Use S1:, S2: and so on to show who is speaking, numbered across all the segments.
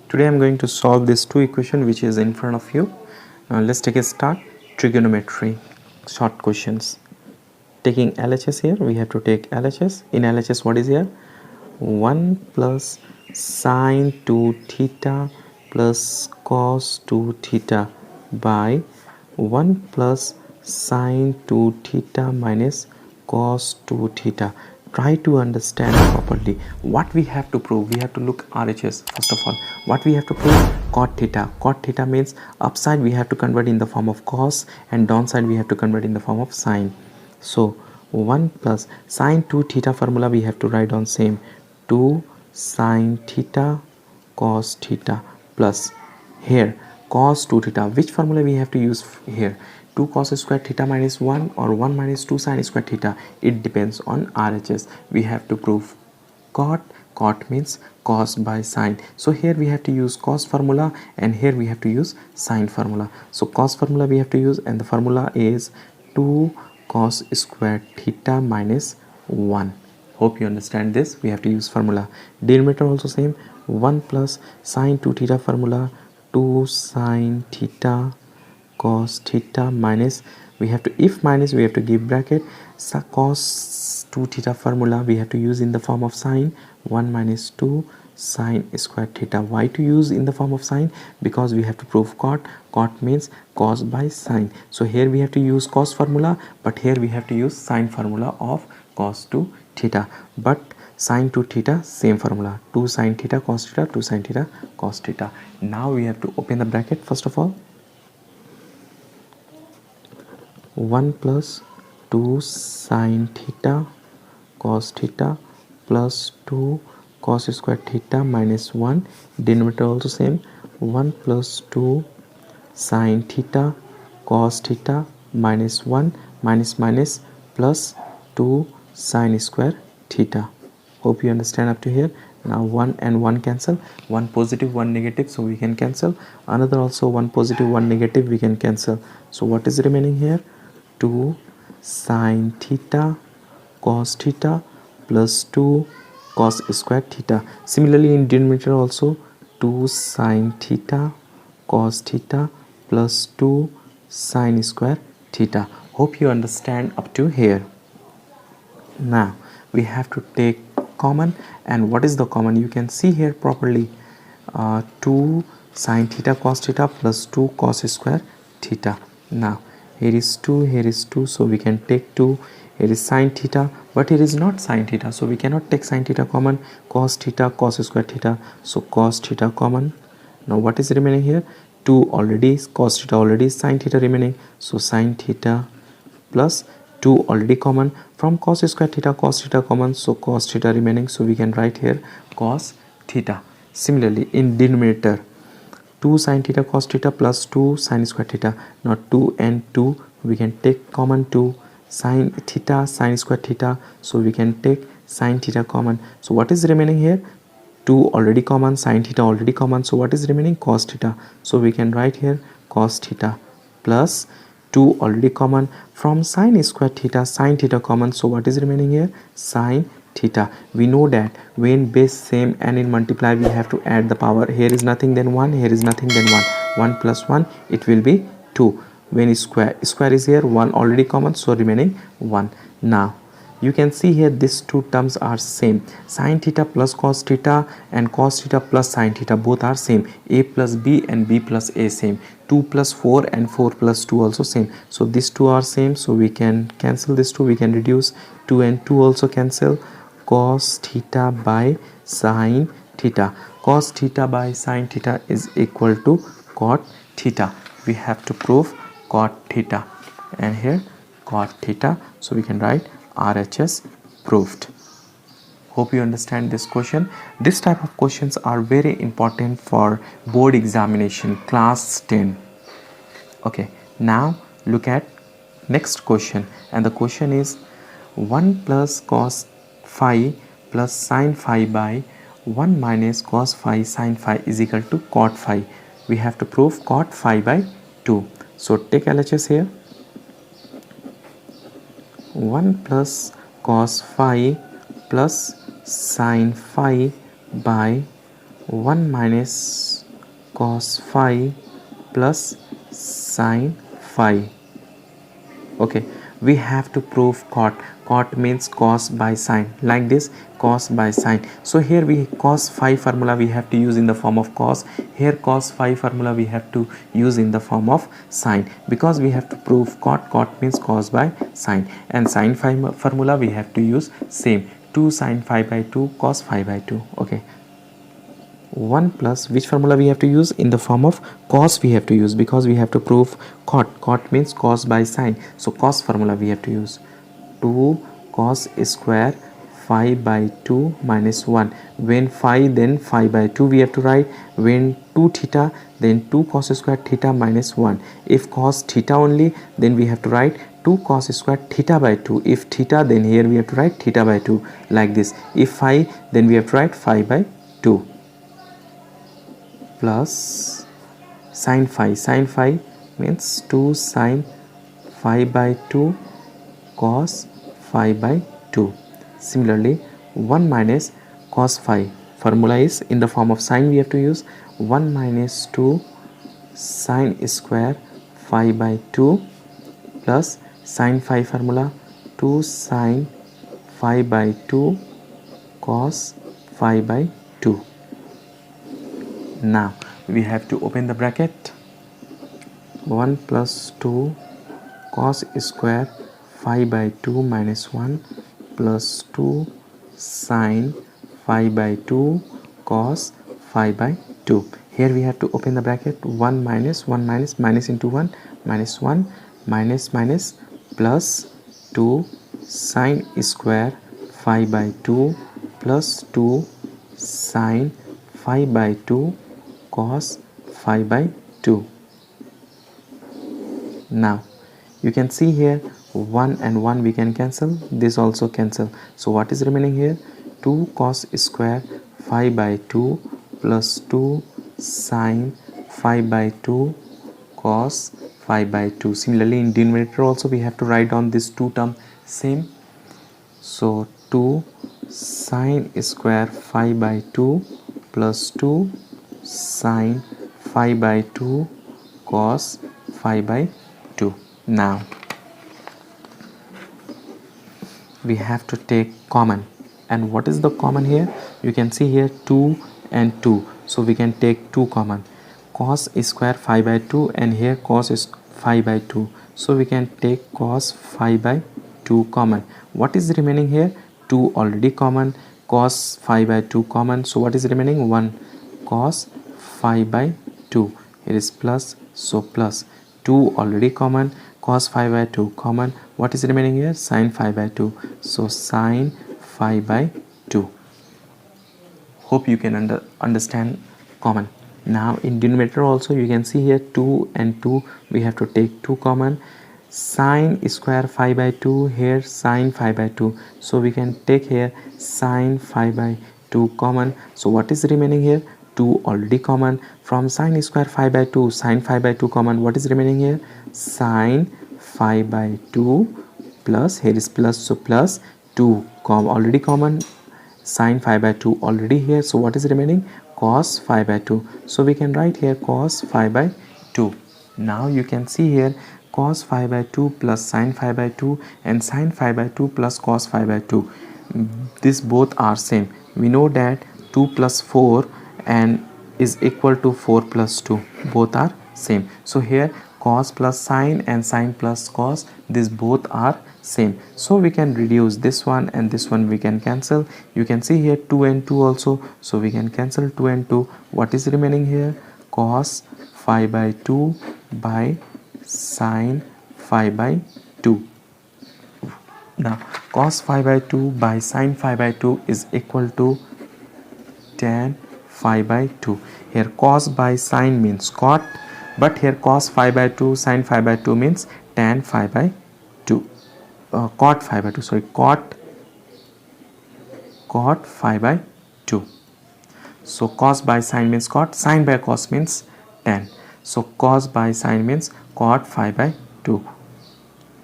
S1: Today I'm going to solve this two equation which is in front of you. Now let's take a start. Trigonometry short questions. Taking LHS here, we have to take LHS. In LHS, what is here? 1 plus sine 2 theta plus cos 2 theta by 1 plus sine 2 theta minus cos 2 theta. Try to understand properly what we have to prove. We have to look RHS first of all. What we have to prove? Cot theta. Cot theta means upside we have to convert in the form of cos and downside we have to convert in the form of sine. So 1 plus sine 2 theta formula we have to write on same 2 sine theta cos theta plus here cos 2 theta. Which formula we have to use here? 2 cos square theta minus 1 or 1 minus 2 sine square theta. It depends on RHS. We have to prove cot. Cot means cos by sine. So here we have to use cos formula and here we have to use sine formula. So cos formula we have to use and the formula is 2 cos square theta minus 1. Hope you understand this. We have to use formula. Denominator also same. 1 plus sine 2 theta formula 2 sine theta cos theta minus we have to, if minus we have to give bracket, so cos 2 theta formula we have to use in the form of sine 1 minus 2 sine square theta. Why to use in the form of sine? Because we have to prove cot. Cot means cos by sine. So here we have to use cos formula, but here we have to use sine formula of cos 2 theta. But sine 2 theta same formula, 2 sine theta cos theta, 2 sine theta cos theta. Now we have to open the bracket first of all. 1 plus 2 sine theta cos theta plus 2 cos square theta minus 1. Denominator also same. 1 plus 2 sine theta cos theta minus 1 minus minus plus 2 sine square theta. Hope you understand up to here. Now 1 and 1 cancel. 1 positive 1 negative, so we can cancel. Another also 1 positive 1 negative, we can cancel. So what is remaining here? 2 sine theta cos theta plus 2 cos square theta. Similarly in denominator also 2 sine theta cos theta plus 2 sine square theta. Hope you understand up to here. Now we have to take common, and what is the common? You can see here properly. 2 sine theta cos theta plus 2 cos square theta. Now here is 2, here is 2, so we can take 2. Here is sine theta, but here is not sine theta, so we cannot take sine theta common. Cos theta cos square theta, so cos theta common. Now what is remaining here? 2 already is cos theta, already is sine theta remaining, so sine theta plus 2 already common. From cos square theta cos theta common, so cos theta remaining, so we can write here cos theta. Similarly in denominator 2 sine theta cos theta plus 2 sine square theta. Now 2 and 2 we can take common. 2 sine theta sine square theta, so we can take sine theta common. So what is remaining here? 2 already common, sine theta already common, so what is remaining? Cos theta. So we can write here cos theta plus 2 already common. From sine square theta sine theta common, so what is remaining here? Sine theta. We know that when base same and in multiply we have to add the power. Here is nothing then 1, here is nothing then 1. 1 plus 1 it will be 2. When square is here, 1 already common, so remaining 1. Now you can see here these two terms are same. Sine theta plus cos theta and cos theta plus sine theta both are same. A plus b and b plus a same. 2 plus 4 and 4 plus 2 also same. So these two are same, so we can cancel this 2, we can reduce 2 and 2 also cancel. Cos theta by sine theta. Cos theta by sine theta is equal to cot theta. We have to prove cot theta, and here cot theta, so we can write RHS proved. Hope you understand this question. This type of questions are very important for board examination class 10. Okay, now look at next question, and the question is 1 plus cos phi plus sin phi by 1 minus cos phi sin phi is equal to cot phi. We have to prove cot phi by 2. So take LHS here. 1 plus cos phi plus sin phi by 1 minus cos phi plus sin phi. Okay, we have to prove cot means cos by sine, like this, cos by sine. So here we cos phi formula we have to use in the form of cos, here cos phi formula we have to use in the form of sine, because we have to prove cot means cos by sine, and sine phi formula we have to use same, 2 sin phi by 2 cos phi by 2. Okay, 1 plus which formula we have to use, in the form of cos we have to use, because we have to prove cot means cos by sine, so cos formula we have to use, 2 cos square phi by 2 minus 1, when phi then phi by 2 we have to write, when 2 theta then 2 cos square theta minus 1, if cos theta only then we have to write 2 cos square theta by 2, if theta then here we have to write theta by 2, like this, if phi then we have to write phi by 2, plus sin phi means 2 sin phi by 2 cos phi by 2. Similarly 1 minus cos phi formula is in the form of sine, we have to use 1 minus 2 sin square phi by 2 plus sin phi formula 2 sin phi by 2 cos phi by 2. Now we have to open the bracket, 1 plus 2 cos square phi by 2 minus 1 plus 2 sin phi by 2 cos phi by 2. Here we have to open the bracket, 1 minus minus into 1 minus 1 minus minus plus 2 sin square phi by 2 plus 2 sin phi by 2 cos phi by 2. Now you can see here 1 and 1 we can cancel, this also cancel, so what is remaining here, 2 cos square phi by 2 plus 2 sin phi by 2 cos phi by 2. Similarly in denominator also we have to write down this two term same, so 2 sin square phi by 2 plus 2 sin phi by 2 cos phi by 2. Now we have to take common, and what is the common here, you can see here 2 and 2, so we can take 2 common, cos square phi by 2 and here cos is phi by 2, so we can take cos phi by 2 common. What is remaining here, 2 already common, cos phi by 2 common, so what is remaining, 1 cos phi by 2, here is plus, so plus 2 already common, cos phi by 2 common, what is remaining here, sin phi by 2, so sin phi by 2. Hope you can understand common. Now in denominator also you can see here 2 and 2 we have to take 2 common, sin square phi by 2, here sin phi by 2, so we can take here sin phi by 2 common, so what is remaining here, 2 already common, from sin square phi by 2 sin phi by 2 common, what is remaining here, sin phi by 2 plus, here is plus, so plus 2 already common, sin phi by 2 already here, so what is remaining, cos phi by 2, so we can write here cos phi by 2. Now you can see here cos phi by 2 plus sin phi by 2 and sin phi by 2 plus cos phi by 2, this both are same, we know that 2 plus 4 and is equal to 4 plus 2, both are same, so here cos plus sin and sin plus cos, these both are same, so we can reduce this one and this one we can cancel, you can see here 2 and 2 also, so we can cancel 2 and 2, what is remaining here, cos phi by 2 by sin phi by 2. Now cos phi by 2 by sin phi by 2 is equal to tan phi by 2, here cos by sin means cot, but here cos phi by 2 sin phi by 2 means tan phi by 2, cot phi by 2, sorry, cot phi by 2. So cos by sin means cot, sin by cos means tan, so cos by sin means cot phi by 2,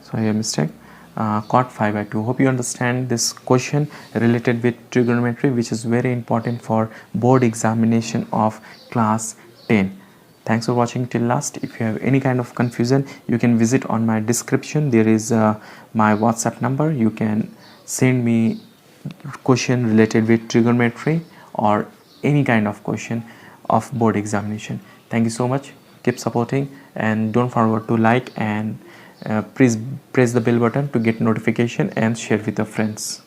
S1: sorry a mistake, cot phi by 2. Hope you understand this question related with trigonometry, which is very important for board examination of class 10. Thanks for watching till last. If you have any kind of confusion, you can visit on my description. There is my WhatsApp number. You can send me question related with trigonometry or any kind of question of board examination. Thank you so much. Keep supporting and don't forget to like and please press the bell button to get notification and share with your friends.